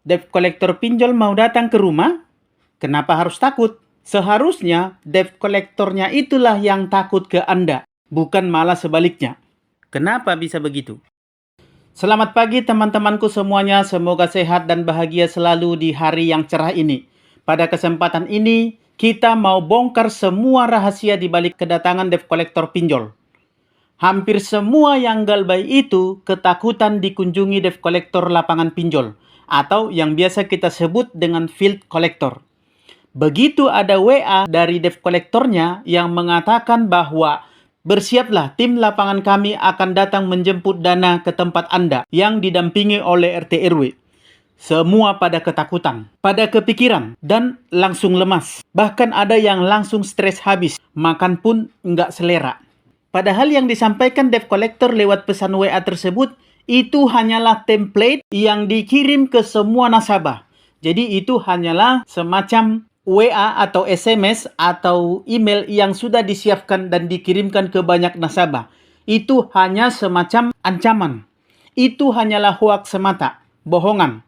Debt collector pinjol mau datang ke rumah? Kenapa harus takut? Seharusnya debt collectornya itulah yang takut ke Anda, bukan malah sebaliknya. Kenapa bisa begitu? Selamat pagi teman-temanku semuanya, semoga sehat dan bahagia selalu di hari yang cerah ini. Pada kesempatan ini, kita mau bongkar semua rahasia di balik kedatangan debt collector pinjol. Hampir semua yang galbay itu ketakutan dikunjungi debt collector lapangan pinjol, atau yang biasa kita sebut dengan field collector. Begitu ada WA dari debt collectornya yang mengatakan bahwa bersiaplah, tim lapangan kami akan datang menjemput dana ke tempat Anda yang didampingi oleh RT RW. Semua pada ketakutan, pada kepikiran, dan langsung lemas. Bahkan ada yang langsung stres habis, makan pun nggak selera. Padahal yang disampaikan debt collector lewat pesan WA tersebut, itu hanyalah template yang dikirim ke semua nasabah. Jadi itu hanyalah semacam WA atau SMS atau email yang sudah disiapkan dan dikirimkan ke banyak nasabah. Itu hanya semacam ancaman. Itu hanyalah hoax semata, bohongan.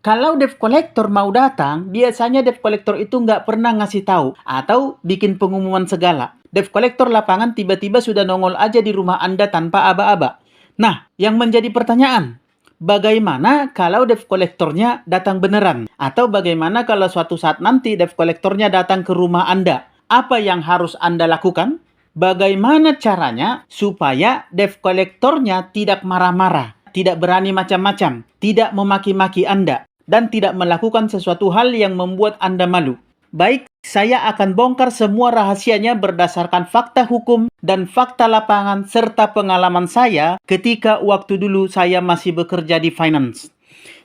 Kalau debt collector mau datang, biasanya debt collector itu nggak pernah ngasih tahu atau bikin pengumuman segala. Debt collector lapangan tiba-tiba sudah nongol aja di rumah Anda tanpa aba-aba. Nah, yang menjadi pertanyaan, bagaimana kalau debt collectornya datang beneran? Atau bagaimana kalau suatu saat nanti debt collectornya datang ke rumah Anda? Apa yang harus Anda lakukan? Bagaimana caranya supaya debt collectornya tidak marah-marah, tidak berani macam-macam, tidak memaki-maki Anda, dan tidak melakukan sesuatu hal yang membuat Anda malu? Baik, saya akan bongkar semua rahasianya berdasarkan fakta hukum dan fakta lapangan serta pengalaman saya ketika waktu dulu saya masih bekerja di finance.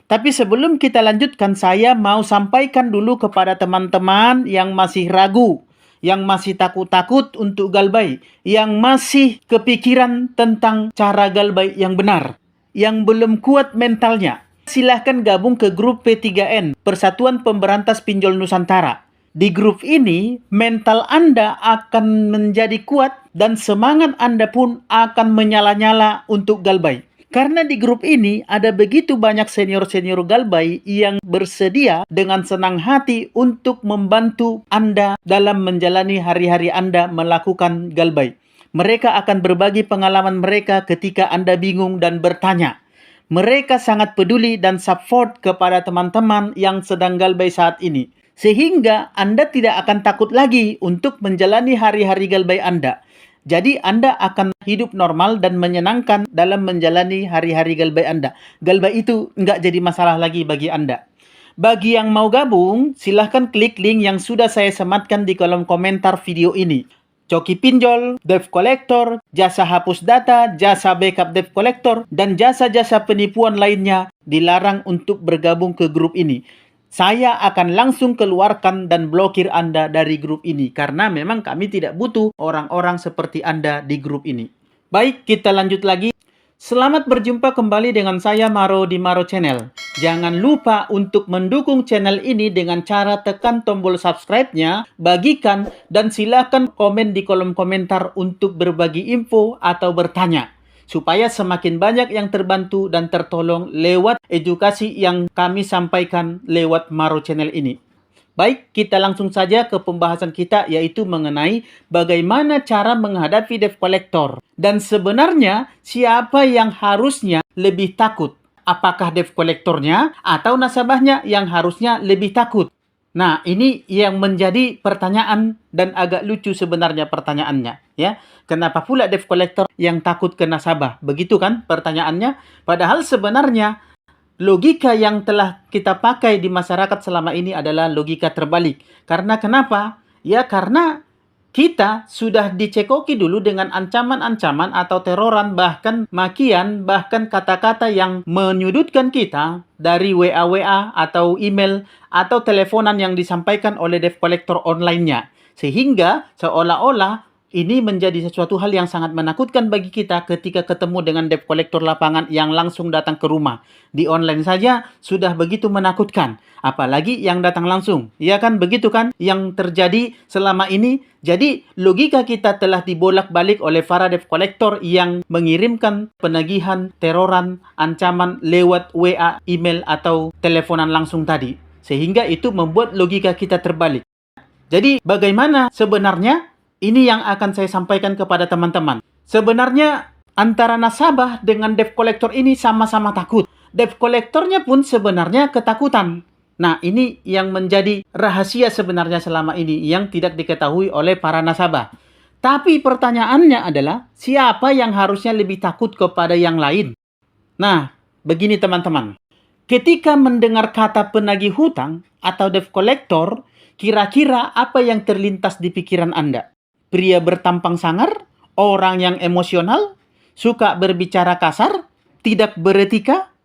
Tapi sebelum kita lanjutkan, saya mau sampaikan dulu kepada teman-teman yang masih ragu, yang masih takut-takut untuk galbay, yang masih kepikiran tentang cara galbay yang benar, yang belum kuat mentalnya. Silahkan gabung ke grup P3N, Persatuan Pemberantas Pinjol Nusantara. Di grup ini, mental Anda akan menjadi kuat dan semangat Anda pun akan menyala-nyala untuk galbay. Karena di grup ini ada begitu banyak senior-senior galbay yang bersedia dengan senang hati untuk membantu Anda dalam menjalani hari-hari Anda melakukan galbay. Mereka akan berbagi pengalaman mereka ketika Anda bingung dan bertanya. Mereka sangat peduli dan support kepada teman-teman yang sedang galbay saat ini. Sehingga Anda tidak akan takut lagi untuk menjalani hari-hari galbay Anda. Jadi Anda akan hidup normal dan menyenangkan dalam menjalani hari-hari galbay Anda. Galbay itu nggak jadi masalah lagi bagi Anda. Bagi yang mau gabung, silahkan klik link yang sudah saya sematkan di kolom komentar video ini. Coki pinjol, debt collector, jasa hapus data, jasa backup debt collector, dan jasa-jasa penipuan lainnya dilarang untuk bergabung ke grup ini. Saya akan langsung keluarkan dan blokir Anda dari grup ini karena memang kami tidak butuh orang-orang seperti Anda di grup ini. Baik, kita lanjut lagi. Selamat berjumpa kembali dengan saya Maro di Maro Channel. Jangan lupa untuk mendukung channel ini dengan cara tekan tombol subscribe-nya, bagikan, dan silakan komen di kolom komentar untuk berbagi info atau bertanya. Supaya semakin banyak yang terbantu dan tertolong lewat edukasi yang kami sampaikan lewat Maro Channel ini. Baik, kita langsung saja ke pembahasan kita, yaitu mengenai bagaimana cara menghadapi debt collector. Dan sebenarnya siapa yang harusnya lebih takut? Apakah debt collectornya atau nasabahnya yang harusnya lebih takut? Nah, ini yang menjadi pertanyaan dan agak lucu sebenarnya pertanyaannya, ya. Kenapa pula debt collector yang takut ke nasabah? Begitu kan pertanyaannya? Padahal sebenarnya logika yang telah kita pakai di masyarakat selama ini adalah logika terbalik. Karena kenapa? Ya karena kita sudah dicekoki dulu dengan ancaman-ancaman atau teroran, bahkan makian, bahkan kata-kata yang menyudutkan kita dari WA-WA atau email atau teleponan yang disampaikan oleh debt collector online-nya. Sehingga seolah-olah Ini menjadi sesuatu hal yang sangat menakutkan bagi kita ketika ketemu dengan debt collector lapangan yang langsung datang ke rumah. Di online saja sudah begitu menakutkan. Apalagi yang datang langsung. Ya kan, begitu kan yang terjadi selama ini. Jadi logika kita telah dibolak-balik oleh para debt collector yang mengirimkan penagihan, teroran, ancaman lewat WA, email, atau teleponan langsung tadi. Sehingga itu membuat logika kita terbalik. Jadi bagaimana sebenarnya? Ini yang akan saya sampaikan kepada teman-teman. Sebenarnya antara nasabah dengan debt collector ini sama-sama takut. Debt collectornya pun sebenarnya ketakutan. Nah, ini yang menjadi rahasia sebenarnya selama ini yang tidak diketahui oleh para nasabah. Tapi pertanyaannya adalah, siapa yang harusnya lebih takut kepada yang lain? Nah, begini teman-teman. Ketika mendengar kata penagih hutang atau debt collector, kira-kira apa yang terlintas di pikiran Anda? Pria bertampang sangar, orang yang emosional, suka berbicara kasar, tidak beretika?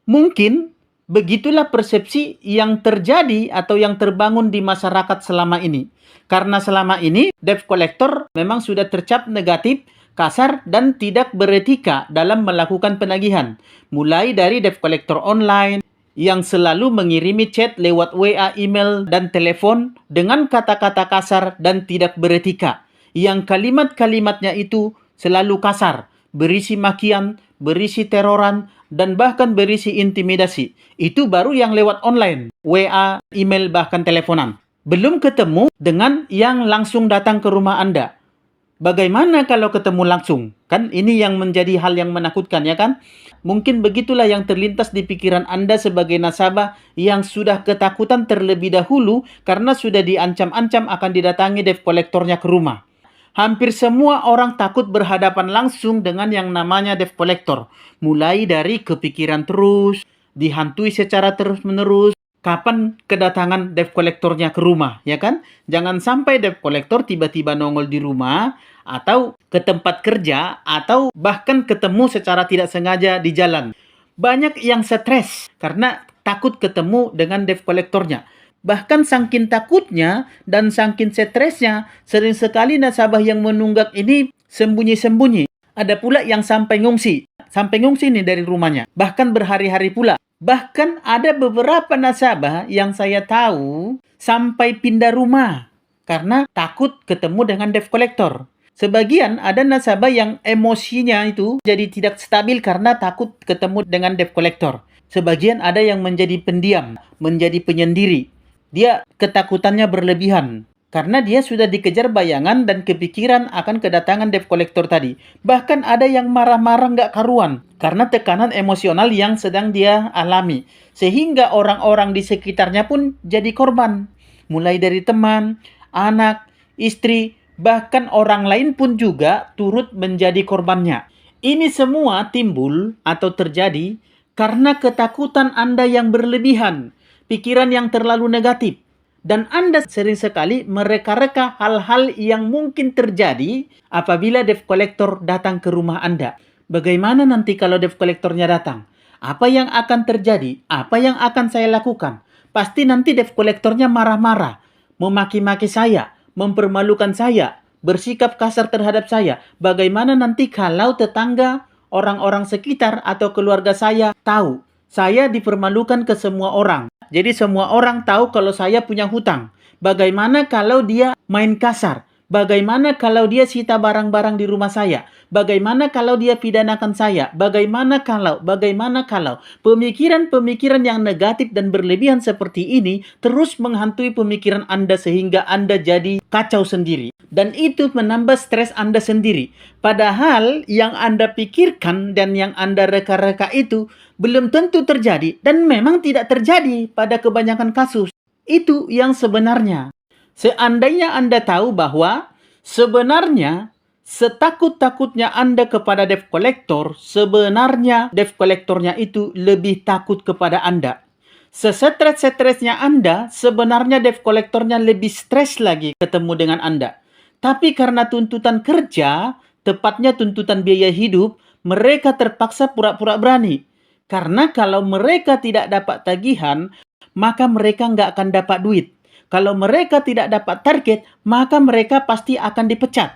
Mungkin begitulah persepsi yang terjadi atau yang terbangun di masyarakat selama ini. Karena selama ini debt collector memang sudah tercap negatif, kasar, dan tidak beretika dalam melakukan penagihan. Mulai dari debt collector online yang selalu mengirimi chat lewat WA, email, dan telepon dengan kata-kata kasar dan tidak beretika. Yang kalimat-kalimatnya itu selalu kasar, berisi makian, berisi teroran, dan bahkan berisi intimidasi. Itu baru yang lewat online, WA, email, bahkan teleponan. Belum ketemu dengan yang langsung datang ke rumah Anda. Bagaimana kalau ketemu langsung? Kan ini yang menjadi hal yang menakutkan, ya kan? Mungkin begitulah yang terlintas di pikiran Anda sebagai nasabah yang sudah ketakutan terlebih dahulu karena sudah diancam-ancam akan didatangi debt collectornya ke rumah. Hampir semua orang takut berhadapan langsung dengan yang namanya debt collector. Mulai dari kepikiran terus, dihantui secara terus-menerus, kapan kedatangan debt collectornya ke rumah, ya kan? Jangan sampai debt collector tiba-tiba nongol di rumah, atau ke tempat kerja, atau bahkan ketemu secara tidak sengaja di jalan. Banyak yang stres karena takut ketemu dengan debt collectornya. Bahkan saking takutnya dan saking stresnya, sering sekali nasabah yang menunggak ini sembunyi-sembunyi. Ada pula yang sampai ngungsi nih dari rumahnya. Bahkan berhari-hari pula. Bahkan ada beberapa nasabah yang saya tahu sampai pindah rumah karena takut ketemu dengan debt collector. Sebagian ada nasabah yang emosinya itu jadi tidak stabil karena takut ketemu dengan debt collector. Sebagian ada yang menjadi pendiam, menjadi penyendiri. Dia ketakutannya berlebihan karena dia sudah dikejar bayangan dan kepikiran akan kedatangan debt collector tadi. Bahkan ada yang marah-marah nggak karuan karena tekanan emosional yang sedang dia alami. Sehingga orang-orang di sekitarnya pun jadi korban. Mulai dari teman, anak, istri, bahkan orang lain pun juga turut menjadi korbannya. Ini semua timbul atau terjadi karena ketakutan Anda yang berlebihan. Pikiran yang terlalu negatif. Dan Anda sering sekali mereka-reka hal-hal yang mungkin terjadi apabila debt collector datang ke rumah Anda. Bagaimana nanti kalau debt collectornya datang? Apa yang akan terjadi? Apa yang akan saya lakukan? Pasti nanti debt collectornya marah-marah, memaki-maki saya, mempermalukan saya, bersikap kasar terhadap saya. Bagaimana nanti kalau tetangga, orang-orang sekitar, atau keluarga saya tahu saya dipermalukan ke semua orang? Jadi semua orang tahu kalau saya punya hutang. Bagaimana kalau dia main kasar? Bagaimana kalau dia sita barang-barang di rumah saya? Bagaimana kalau dia pidanakan saya? Bagaimana kalau pemikiran-pemikiran yang negatif dan berlebihan seperti ini terus menghantui pemikiran Anda sehingga Anda jadi kacau sendiri. Dan itu menambah stres Anda sendiri. Padahal yang Anda pikirkan dan yang Anda reka-reka itu belum tentu terjadi dan memang tidak terjadi pada kebanyakan kasus. Itu yang sebenarnya. Seandainya Anda tahu bahwa sebenarnya setakut-takutnya Anda kepada debt collector, sebenarnya debt collectornya itu lebih takut kepada Anda. Sesetres-setresnya Anda, sebenarnya debt collectornya lebih stres lagi ketemu dengan Anda. Tapi karena tuntutan kerja, tepatnya tuntutan biaya hidup, mereka terpaksa pura-pura berani. Karena kalau mereka tidak dapat tagihan, maka mereka nggak akan dapat duit. Kalau mereka tidak dapat target, maka mereka pasti akan dipecat.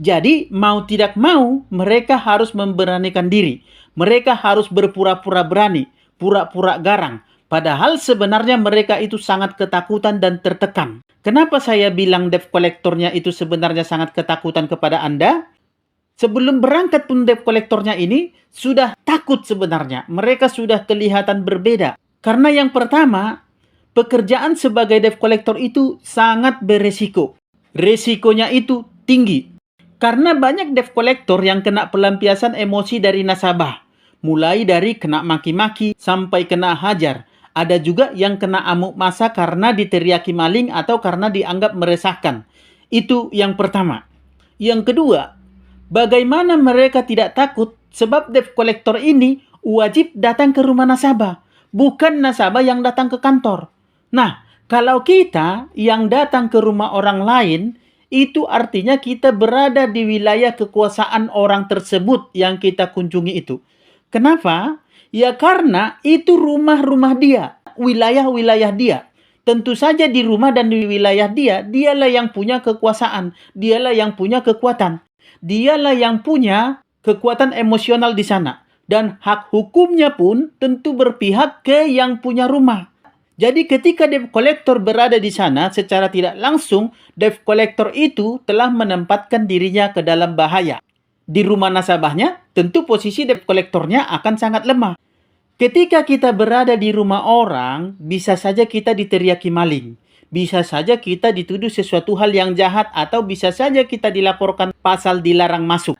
Jadi, mau tidak mau, mereka harus memberanikan diri. Mereka harus berpura-pura berani, pura-pura garang. Padahal sebenarnya mereka itu sangat ketakutan dan tertekan. Kenapa saya bilang debt collectornya itu sebenarnya sangat ketakutan kepada Anda? Sebelum berangkat pun debt collectornya ini sudah takut sebenarnya. Mereka sudah kelihatan berbeda. Karena yang pertama, pekerjaan sebagai debt collector itu sangat beresiko. Resikonya itu tinggi. Karena banyak debt collector yang kena pelampiasan emosi dari nasabah. Mulai dari kena maki-maki sampai kena hajar. Ada juga yang kena amuk massa karena diteriaki maling atau karena dianggap meresahkan. Itu yang pertama. Yang kedua, bagaimana mereka tidak takut sebab debt collector ini wajib datang ke rumah nasabah. Bukan nasabah yang datang ke kantor. Nah, kalau kita yang datang ke rumah orang lain, itu artinya kita berada di wilayah kekuasaan orang tersebut yang kita kunjungi itu. Kenapa? Ya karena itu rumah-rumah dia, wilayah-wilayah dia. Tentu saja di rumah dan di wilayah dia, dialah yang punya kekuasaan, dialah yang punya kekuatan. Dialah yang punya kekuatan emosional di sana. Dan hak hukumnya pun tentu berpihak ke yang punya rumah. Jadi ketika debt collector berada di sana secara tidak langsung, debt collector itu telah menempatkan dirinya ke dalam bahaya. Di rumah nasabahnya, tentu posisi debt collectornya akan sangat lemah. Ketika kita berada di rumah orang, bisa saja kita diteriaki maling. Bisa saja kita dituduh sesuatu hal yang jahat atau bisa saja kita dilaporkan pasal dilarang masuk.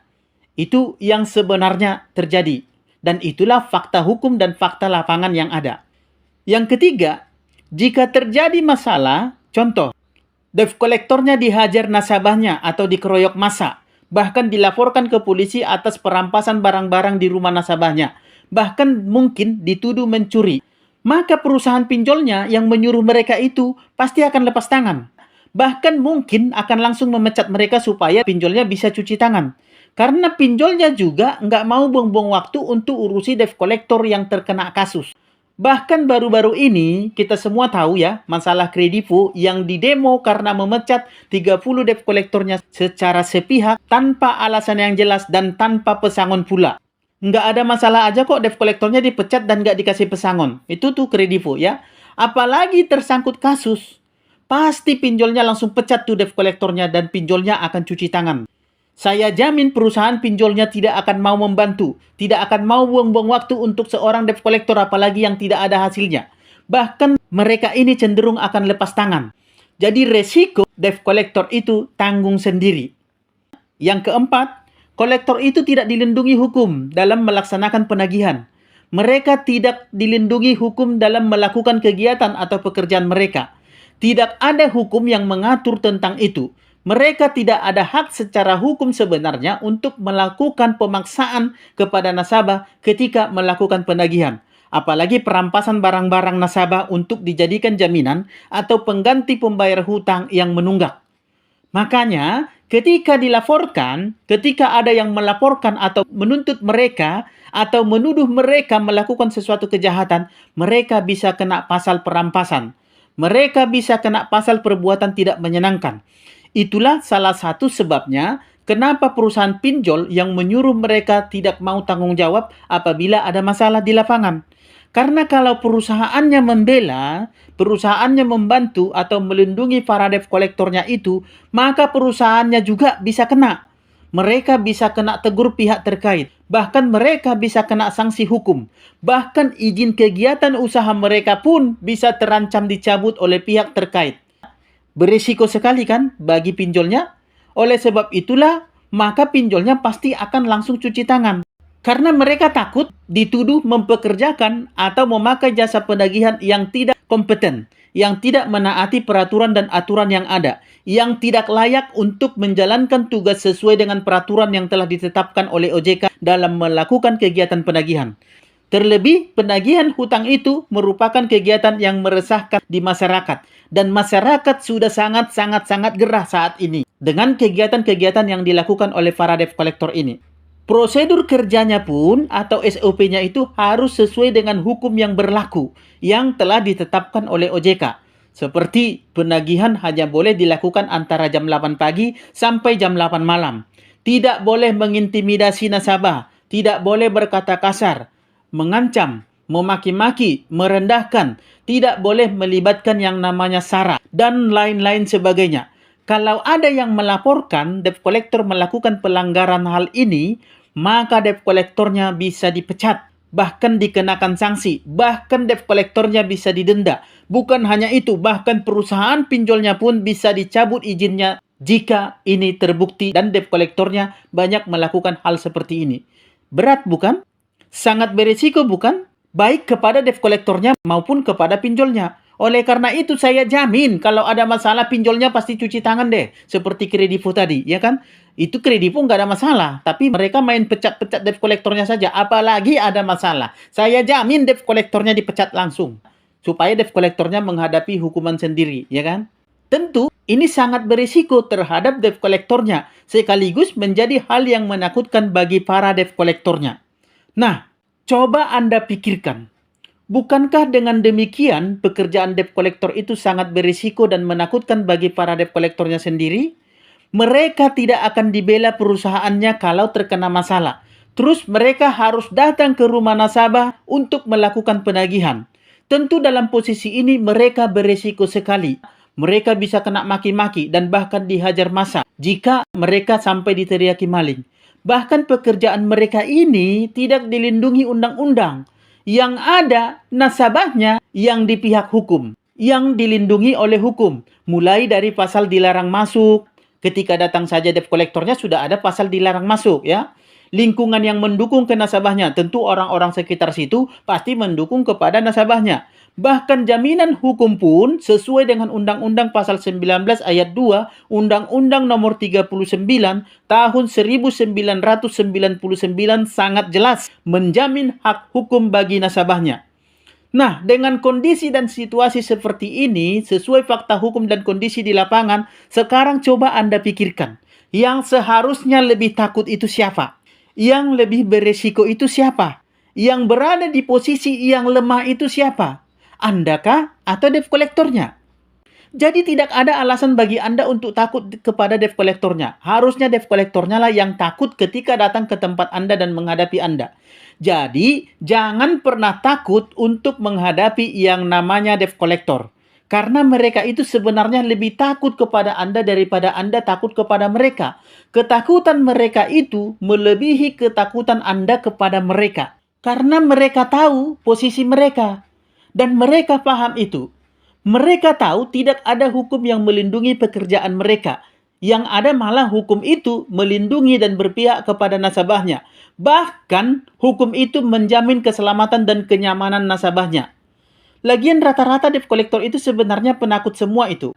Itu yang sebenarnya terjadi. Dan itulah fakta hukum dan fakta lapangan yang ada. Yang ketiga, jika terjadi masalah, contoh, debt collectornya dihajar nasabahnya atau dikeroyok massa, bahkan dilaporkan ke polisi atas perampasan barang-barang di rumah nasabahnya, bahkan mungkin dituduh mencuri, maka perusahaan pinjolnya yang menyuruh mereka itu pasti akan lepas tangan. Bahkan mungkin akan langsung memecat mereka supaya pinjolnya bisa cuci tangan. Karena pinjolnya juga nggak mau buang-buang waktu untuk urusi debt collector yang terkena kasus. Bahkan baru-baru ini kita semua tahu ya masalah Kredivo yang didemo karena memecat 30 debt collectornya secara sepihak tanpa alasan yang jelas dan tanpa pesangon pula. Nggak ada masalah aja kok debt collectornya dipecat dan nggak dikasih pesangon. Itu tuh Kredivo ya. Apalagi tersangkut kasus. Pasti pinjolnya langsung pecat tuh debt collectornya dan pinjolnya akan cuci tangan. Saya jamin perusahaan pinjolnya tidak akan mau membantu, tidak akan mau buang-buang waktu untuk seorang debt collector apalagi yang tidak ada hasilnya. Bahkan mereka ini cenderung akan lepas tangan. Jadi resiko debt collector itu tanggung sendiri. Yang keempat, kolektor itu tidak dilindungi hukum dalam melaksanakan penagihan. Mereka tidak dilindungi hukum dalam melakukan kegiatan atau pekerjaan mereka. Tidak ada hukum yang mengatur tentang itu. Mereka tidak ada hak secara hukum sebenarnya untuk melakukan pemaksaan kepada nasabah ketika melakukan penagihan. Apalagi perampasan barang-barang nasabah untuk dijadikan jaminan atau pengganti pembayar hutang yang menunggak. Makanya, ketika dilaporkan, ketika ada yang melaporkan atau menuntut mereka atau menuduh mereka melakukan sesuatu kejahatan, mereka bisa kena pasal perampasan. Mereka bisa kena pasal perbuatan tidak menyenangkan. Itulah salah satu sebabnya kenapa perusahaan pinjol yang menyuruh mereka tidak mau tanggung jawab apabila ada masalah di lapangan. Karena kalau perusahaannya membela, perusahaannya membantu atau melindungi para debt collectornya itu, maka perusahaannya juga bisa kena. Mereka bisa kena tegur pihak terkait. Bahkan mereka bisa kena sanksi hukum. Bahkan izin kegiatan usaha mereka pun bisa terancam dicabut oleh pihak terkait. Berisiko sekali kan bagi pinjolnya? Oleh sebab itulah, maka pinjolnya pasti akan langsung cuci tangan. Karena mereka takut dituduh mempekerjakan atau memakai jasa penagihan yang tidak kompeten, yang tidak menaati peraturan dan aturan yang ada, yang tidak layak untuk menjalankan tugas sesuai dengan peraturan yang telah ditetapkan oleh OJK dalam melakukan kegiatan penagihan. Terlebih, penagihan hutang itu merupakan kegiatan yang meresahkan di masyarakat. Dan masyarakat sudah sangat gerah saat ini dengan kegiatan-kegiatan yang dilakukan oleh para debt collector ini. Prosedur kerjanya pun atau SOP-nya itu harus sesuai dengan hukum yang berlaku yang telah ditetapkan oleh OJK. Seperti penagihan hanya boleh dilakukan antara jam 8 pagi sampai jam 8 malam. Tidak boleh mengintimidasi nasabah, tidak boleh berkata kasar, mengancam, memaki-maki, merendahkan, tidak boleh melibatkan yang namanya sara, dan lain-lain sebagainya. Kalau ada yang melaporkan debt collector melakukan pelanggaran hal ini, maka debt collectornya bisa dipecat, bahkan dikenakan sanksi, bahkan debt collectornya bisa didenda. Bukan hanya itu, bahkan perusahaan pinjolnya pun bisa dicabut izinnya jika ini terbukti dan debt collectornya banyak melakukan hal seperti ini. Berat bukan? Sangat berisiko bukan? Baik kepada debt collectornya maupun kepada pinjolnya. Oleh karena itu saya jamin kalau ada masalah pinjolnya pasti cuci tangan deh. Seperti Kredivo tadi, ya kan? Itu Kredivo nggak ada masalah. Tapi mereka main pecat-pecat debt collectornya saja. Apalagi ada masalah. Saya jamin debt collectornya dipecat langsung. Supaya debt collectornya menghadapi hukuman sendiri, ya kan? Tentu, ini sangat berisiko terhadap debt collectornya, sekaligus menjadi hal yang menakutkan bagi para debt collectornya. Nah, coba Anda pikirkan, bukankah dengan demikian pekerjaan debt collector itu sangat berisiko dan menakutkan bagi para debt collectornya sendiri? Mereka tidak akan dibela perusahaannya kalau terkena masalah. Terus mereka harus datang ke rumah nasabah untuk melakukan penagihan. Tentu dalam posisi ini mereka berisiko sekali. Mereka bisa kena maki-maki dan bahkan dihajar massa jika mereka sampai diteriaki maling. Bahkan pekerjaan mereka ini tidak dilindungi undang-undang. Yang ada nasabahnya yang di pihak hukum, yang dilindungi oleh hukum. Mulai dari pasal dilarang masuk, ketika datang saja debt collectornya sudah ada pasal dilarang masuk, ya. Lingkungan yang mendukung ke nasabahnya, tentu orang-orang sekitar situ pasti mendukung kepada nasabahnya. Bahkan jaminan hukum pun sesuai dengan Undang-Undang Pasal 19 Ayat 2 Undang-Undang Nomor 39 Tahun 1999 sangat jelas menjamin hak hukum bagi nasabahnya. Nah, dengan kondisi dan situasi seperti ini, sesuai fakta hukum dan kondisi di lapangan, sekarang coba Anda pikirkan, yang seharusnya lebih takut itu siapa? Yang lebih beresiko itu siapa? Yang berada di posisi yang lemah itu siapa? Anda kah atau debt collectornya? Jadi tidak ada alasan bagi Anda untuk takut kepada debt collectornya. Harusnya debt collectornya lah yang takut ketika datang ke tempat Anda dan menghadapi Anda. Jadi jangan pernah takut untuk menghadapi yang namanya debt collector. Karena mereka itu sebenarnya lebih takut kepada Anda daripada Anda takut kepada mereka. Ketakutan mereka itu melebihi ketakutan Anda kepada mereka. Karena mereka tahu posisi mereka. Dan mereka paham itu. Mereka tahu tidak ada hukum yang melindungi pekerjaan mereka. Yang ada malah hukum itu melindungi dan berpihak kepada nasabahnya. Bahkan hukum itu menjamin keselamatan dan kenyamanan nasabahnya. Lagian rata-rata debt collector itu sebenarnya penakut semua itu.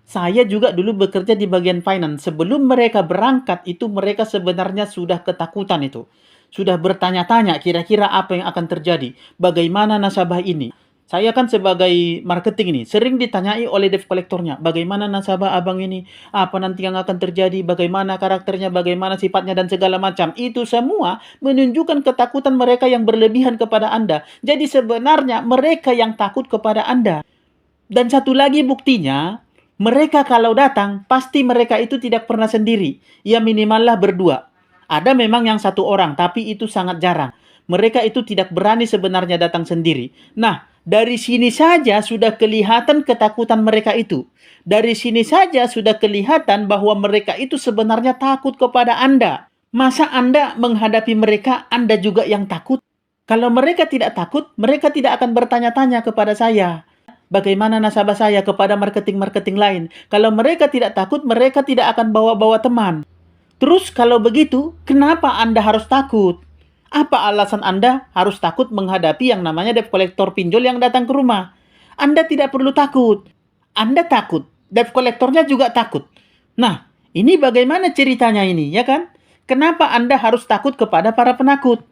Saya juga dulu bekerja di bagian finance. Sebelum mereka berangkat itu mereka sebenarnya sudah ketakutan itu. Sudah bertanya-tanya kira-kira apa yang akan terjadi. Bagaimana nasabah ini. Saya kan sebagai marketing ini sering ditanyai oleh debt collectornya. Bagaimana nasabah abang ini? Apa nanti yang akan terjadi? Bagaimana karakternya? Bagaimana sifatnya? Dan segala macam. Itu semua menunjukkan ketakutan mereka yang berlebihan kepada Anda. Jadi sebenarnya mereka yang takut kepada Anda. Dan satu lagi buktinya, mereka kalau datang, pasti mereka itu tidak pernah sendiri. Ya minimallah berdua. Ada memang yang satu orang, tapi itu sangat jarang. Mereka itu tidak berani sebenarnya datang sendiri. Nah, dari sini saja sudah kelihatan ketakutan mereka itu. Dari sini saja sudah kelihatan bahwa mereka itu sebenarnya takut kepada Anda. Masa Anda menghadapi mereka, Anda juga yang takut? Kalau mereka tidak takut, mereka tidak akan bertanya-tanya kepada saya. Bagaimana nasabah saya kepada marketing-marketing lain? Kalau mereka tidak takut, mereka tidak akan bawa-bawa teman. Terus kalau begitu, kenapa Anda harus takut? Apa alasan Anda harus takut menghadapi yang namanya debt collector pinjol yang datang ke rumah? Anda tidak perlu takut. Anda takut. Debt collectornya juga takut. Nah, ini bagaimana ceritanya ini, ya kan? Kenapa Anda harus takut kepada para penakut?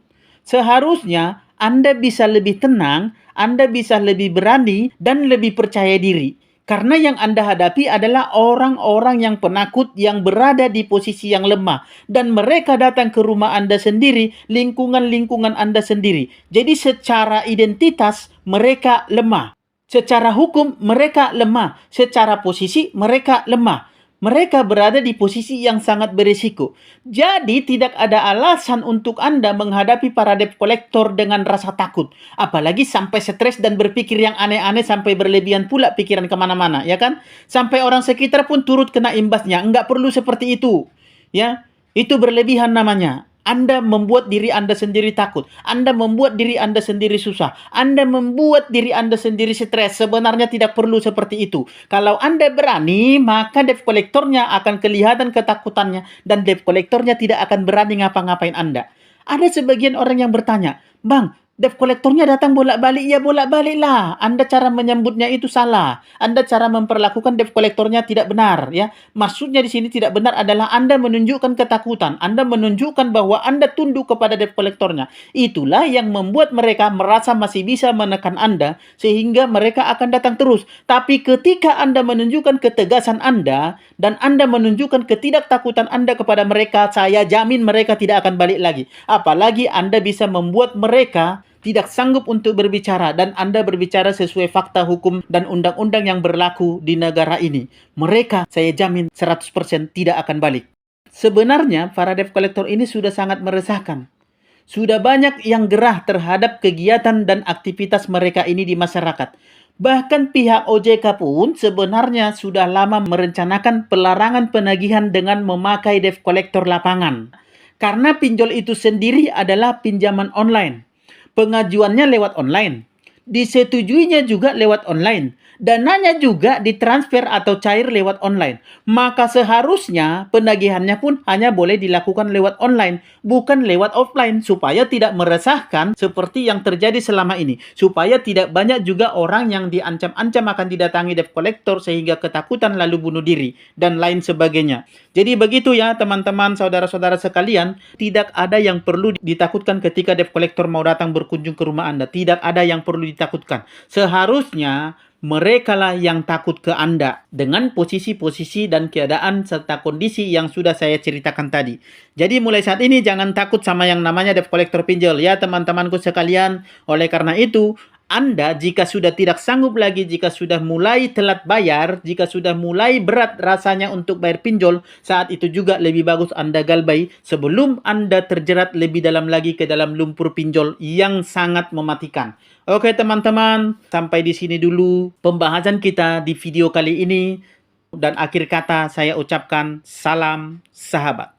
Seharusnya Anda bisa lebih tenang, Anda bisa lebih berani, dan lebih percaya diri. Karena yang Anda hadapi adalah orang-orang yang penakut yang berada di posisi yang lemah. Dan mereka datang ke rumah Anda sendiri, lingkungan-lingkungan Anda sendiri. Jadi secara identitas mereka lemah. Secara hukum mereka lemah. Secara posisi mereka lemah. Mereka berada di posisi yang sangat berisiko. Jadi tidak ada alasan untuk Anda menghadapi para debt collector dengan rasa takut. Apalagi sampai stres dan berpikir yang aneh-aneh sampai berlebihan pula pikiran kemana-mana, ya kan? Sampai orang sekitar pun turut kena imbasnya. Enggak perlu seperti itu. Ya, itu berlebihan namanya. Anda membuat diri Anda sendiri takut. Anda membuat diri Anda sendiri susah. Anda membuat diri Anda sendiri stres. Sebenarnya tidak perlu seperti itu. Kalau Anda berani, maka debt collectornya akan kelihatan ketakutannya. Dan debt collectornya tidak akan berani ngapa-ngapain Anda. Ada sebagian orang yang bertanya, Bang, debt collectornya datang bolak-balik, ya bolak-balik lah. Anda cara menyambutnya itu salah. Anda cara memperlakukan debt collectornya tidak benar, ya. Maksudnya di sini tidak benar adalah Anda menunjukkan ketakutan. Anda menunjukkan bahwa Anda tunduk kepada debt collectornya. Itulah yang membuat mereka merasa masih bisa menekan Anda sehingga mereka akan datang terus. Tapi ketika Anda menunjukkan ketegasan Anda dan Anda menunjukkan ketidaktakutan Anda kepada mereka, saya jamin mereka tidak akan balik lagi. Apalagi Anda bisa membuat mereka tidak sanggup untuk berbicara dan Anda berbicara sesuai fakta hukum dan undang-undang yang berlaku di negara ini. Mereka, saya jamin 100% tidak akan balik. Sebenarnya, para debt collector ini sudah sangat meresahkan. Sudah banyak yang gerah terhadap kegiatan dan aktivitas mereka ini di masyarakat. Bahkan pihak OJK pun sebenarnya sudah lama merencanakan pelarangan penagihan dengan memakai debt collector lapangan. Karena pinjol itu sendiri adalah pinjaman online. Pengajuannya lewat online. Disetujuinya juga lewat online. Dananya juga ditransfer atau cair lewat online. Maka seharusnya penagihannya pun hanya boleh dilakukan lewat online, bukan lewat offline, supaya tidak meresahkan seperti yang terjadi selama ini. Supaya tidak banyak juga orang yang diancam-ancam akan didatangi debt collector sehingga ketakutan lalu bunuh diri, dan lain sebagainya. Jadi begitu ya teman-teman, saudara-saudara sekalian, tidak ada yang perlu ditakutkan ketika debt collector mau datang berkunjung ke rumah Anda. Tidak ada yang perlu ditakutkan. Seharusnya merekalah yang takut ke Anda dengan posisi-posisi dan keadaan serta kondisi yang sudah saya ceritakan tadi. Jadi mulai saat ini jangan takut sama yang namanya debt collector pinjol ya teman-temanku sekalian. Oleh karena itu, Anda jika sudah tidak sanggup lagi, jika sudah mulai telat bayar, jika sudah mulai berat rasanya untuk bayar pinjol, saat itu juga lebih bagus Anda galbay sebelum Anda terjerat lebih dalam lagi ke dalam lumpur pinjol yang sangat mematikan. Oke teman-teman, sampai di sini dulu pembahasan kita di video kali ini. Dan akhir kata saya ucapkan salam sahabat.